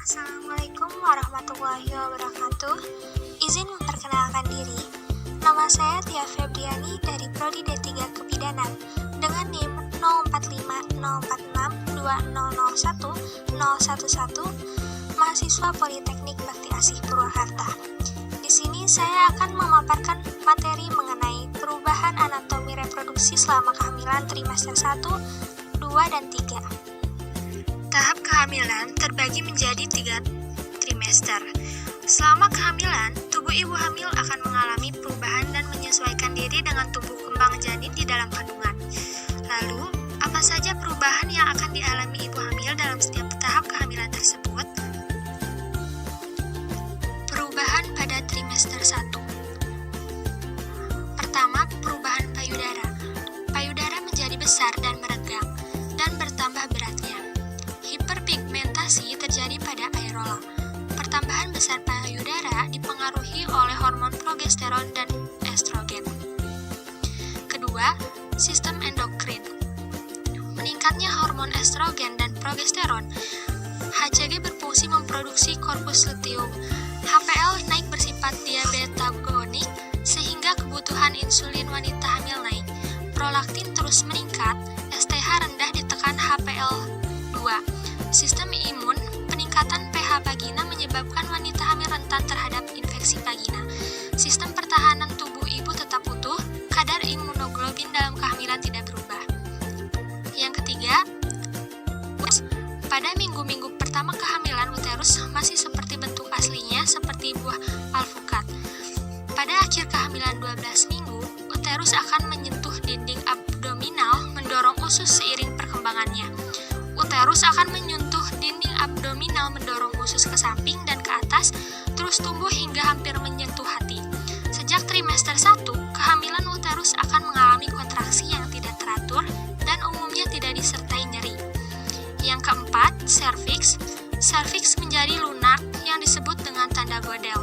Assalamualaikum warahmatullahi wabarakatuh. Izin memperkenalkan diri. Nama saya Tia Febriani dari Prodi D3 Kebidanan dengan NIM 0450462001 mahasiswa Politeknik Bakti Asih Purwakarta. Di sini saya akan memaparkan materi mengenai perubahan anatomi reproduksi selama kehamilan trimester 1, 2, dan 3. Tahap kehamilan terbagi menjadi 3 trimester. Selama kehamilan, tubuh ibu hamil akan mengalami perubahan dan menyesuaikan diri dengan tumbuh kembang janin di dalam kandungan. Lalu, apa saja perubahan yang akan dialami ibu hamil dalam setiap tahap kehamilan tersebut? Perubahan pada trimester 1. Pertama, perubahan payudara. Payudara menjadi besar dan meregang, dan bertambah beratnya. Hiperpigmentasi terjadi pada areola. Pertambahan besar payudara dipengaruhi oleh hormon progesteron dan estrogen. Kedua, sistem endokrin. Meningkatnya hormon estrogen dan progesteron, HCG berfungsi memproduksi korpus luteum. HPL naik bersifat diabetagonik sehingga kebutuhan insulin wanita hamil naik. Prolaktin terus meningkat, STH rendah ditekan HPL2. Sistem imun, peningkatan pH vagina menyebabkan wanita hamil rentan terhadap infeksi vagina. Sistem pertahanan tubuh ibu tetap utuh, kadar imunoglobin dalam kehamilan tidak berubah. Yang ketiga, pada minggu-minggu pertama kehamilan uterus masih seperti bentuk aslinya seperti buah alpukat. Pada akhir kehamilan 12 minggu, uterus akan menyentuh dinding abdominal mendorong usus seiring perkembangannya. Uterus akan menyentuh dinding abdominal mendorong usus ke samping dan ke atas, terus tumbuh hingga hampir menyentuh hati. Sejak trimester 1, kehamilan uterus akan mengalami kontraksi yang tidak teratur dan umumnya tidak disertai nyeri. Yang keempat, serviks. Serviks menjadi lunak yang disebut dengan tanda godel.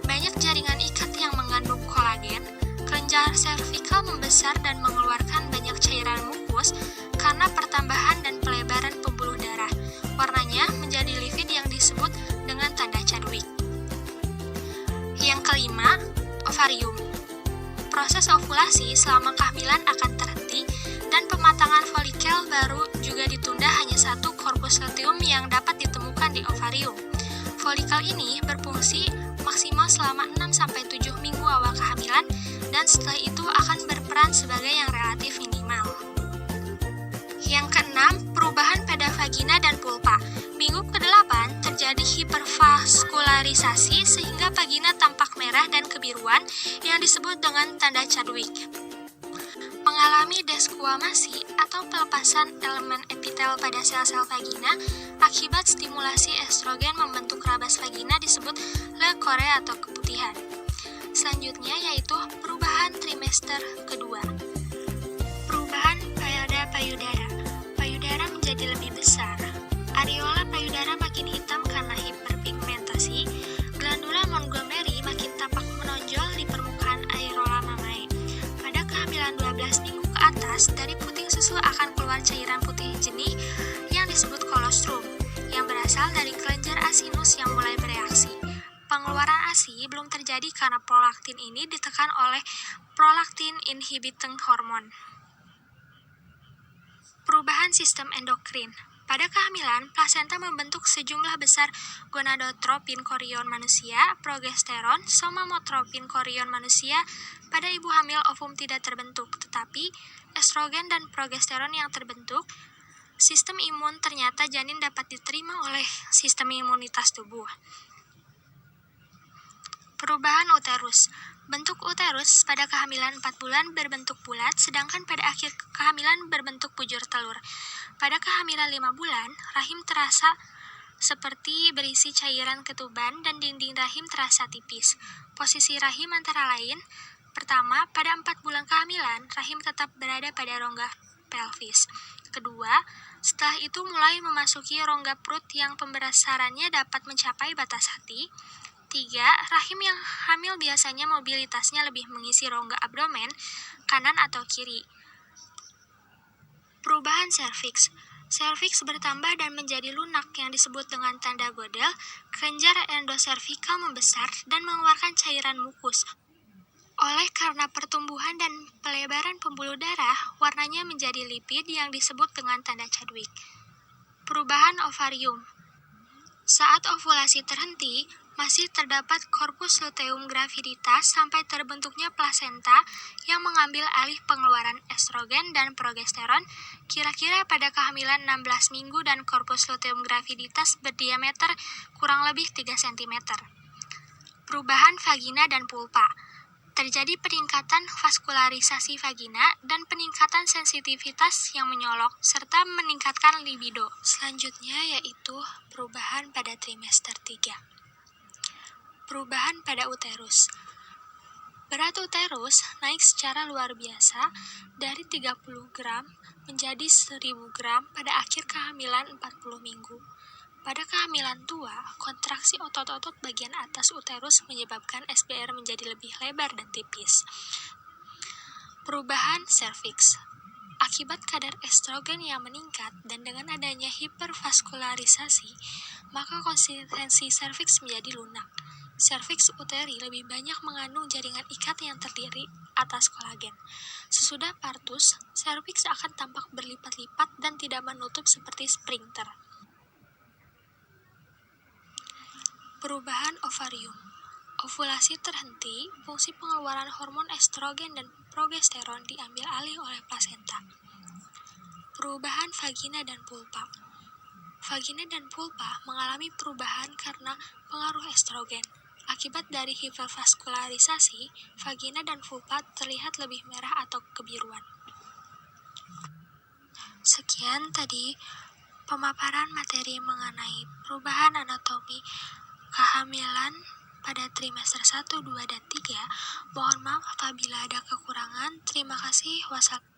Banyak jaringan ikat yang mengandung kolagen. Kelenjar servikal membesar dan mengeluarkan banyak cairan mukus karena pertambahan dan pelebaran pembuluh darah. Warnanya menjadi livid yang disebut dengan tanda Chadwick. Yang kelima, ovarium. Proses ovulasi selama kehamilan akan terhenti dan pematangan folikel baru juga ditunda, hanya satu korpus luteum yang dapat ditemukan di ovarium. Folikel ini berfungsi maksimal selama 6-7 minggu awal kehamilan dan setelah itu akan berperan sebagai yang relatif minimal. Yang keenam, perubahan pada vagina dan vulva. Minggu ke-8 terjadi hipervaskularisasi sehingga vagina tampak merah dan kebiruan yang disebut dengan tanda Chadwick. Mengalami desquamasi atau pelepasan elemen epitel pada sel-sel vagina akibat stimulasi estrogen membentuk rabas vagina disebut leukorrhea atau keputihan. Selanjutnya yaitu perubahan trimester kedua. Perubahan pada payudara. Payudara menjadi lebih besar. Areola payudara makin hitam karena hiperpigmentasi. Glandula Montgomery makin tampak menonjol di permukaan areola mamae. Pada kehamilan 12 minggu ke atas, dari puting susu akan keluar cairan putih jernih yang disebut kolostrum, yang berasal dari kelenjar asinus yang mulai bereaksi. Pengeluaran ASI belum terjadi karena prolaktin ini ditekan oleh prolaktin inhibiting hormone. Perubahan sistem endokrin. Pada kehamilan, plasenta membentuk sejumlah besar gonadotropin chorion manusia, progesteron, somatotropin chorion manusia. Pada ibu hamil ovum tidak terbentuk, tetapi estrogen dan progesteron yang terbentuk. Sistem imun ternyata janin dapat diterima oleh sistem imunitas tubuh. Perubahan uterus. Bentuk uterus pada kehamilan 4 bulan berbentuk bulat, sedangkan pada akhir kehamilan berbentuk bujur telur. Pada kehamilan 5 bulan, rahim terasa seperti berisi cairan ketuban dan dinding rahim terasa tipis. Posisi rahim antara lain, pertama, pada 4 bulan kehamilan, rahim tetap berada pada rongga pelvis. Kedua, setelah itu mulai memasuki rongga perut yang pembesarannya dapat mencapai batas hati. 3. Rahim yang hamil biasanya mobilitasnya lebih mengisi rongga abdomen, kanan atau kiri. Perubahan serviks. Serviks bertambah dan menjadi lunak yang disebut dengan tanda Gödel. Kelenjar endoservikal membesar dan mengeluarkan cairan mukus. Oleh karena pertumbuhan dan pelebaran pembuluh darah, warnanya menjadi lipid yang disebut dengan tanda Chadwick. Perubahan ovarium. Saat ovulasi terhenti, masih terdapat korpus luteum graviditas sampai terbentuknya plasenta yang mengambil alih pengeluaran estrogen dan progesteron. Kira-kira pada kehamilan 16 minggu dan korpus luteum graviditas berdiameter kurang lebih 3 cm. Perubahan vagina dan pulpa. Terjadi peningkatan vaskularisasi vagina dan peningkatan sensitivitas yang menyolok, serta meningkatkan libido. Selanjutnya yaitu perubahan pada trimester 3. Perubahan pada uterus. Berat uterus naik secara luar biasa dari 30 gram menjadi 1000 gram pada akhir kehamilan 40 minggu. Pada kehamilan tua, kontraksi otot-otot bagian atas uterus menyebabkan SBR menjadi lebih lebar dan tipis. Perubahan serviks. Akibat kadar estrogen yang meningkat dan dengan adanya hipervaskularisasi, maka konsistensi serviks menjadi lunak. Serviks uteri lebih banyak mengandung jaringan ikat yang terdiri atas kolagen. Sesudah partus, serviks akan tampak berlipat-lipat dan tidak menutup seperti sphincter. Perubahan ovarium. Ovulasi terhenti, fungsi pengeluaran hormon estrogen dan progesteron diambil alih oleh plasenta. Perubahan vagina dan pulpa. Vagina dan pulpa mengalami perubahan karena pengaruh estrogen. Akibat dari hipervaskularisasi, vagina dan vulva terlihat lebih merah atau kebiruan. Sekian tadi pemaparan materi mengenai perubahan anatomi kehamilan pada trimester 1, 2, dan 3. Mohon maaf apabila ada kekurangan. Terima kasih. Wassalamualaikum.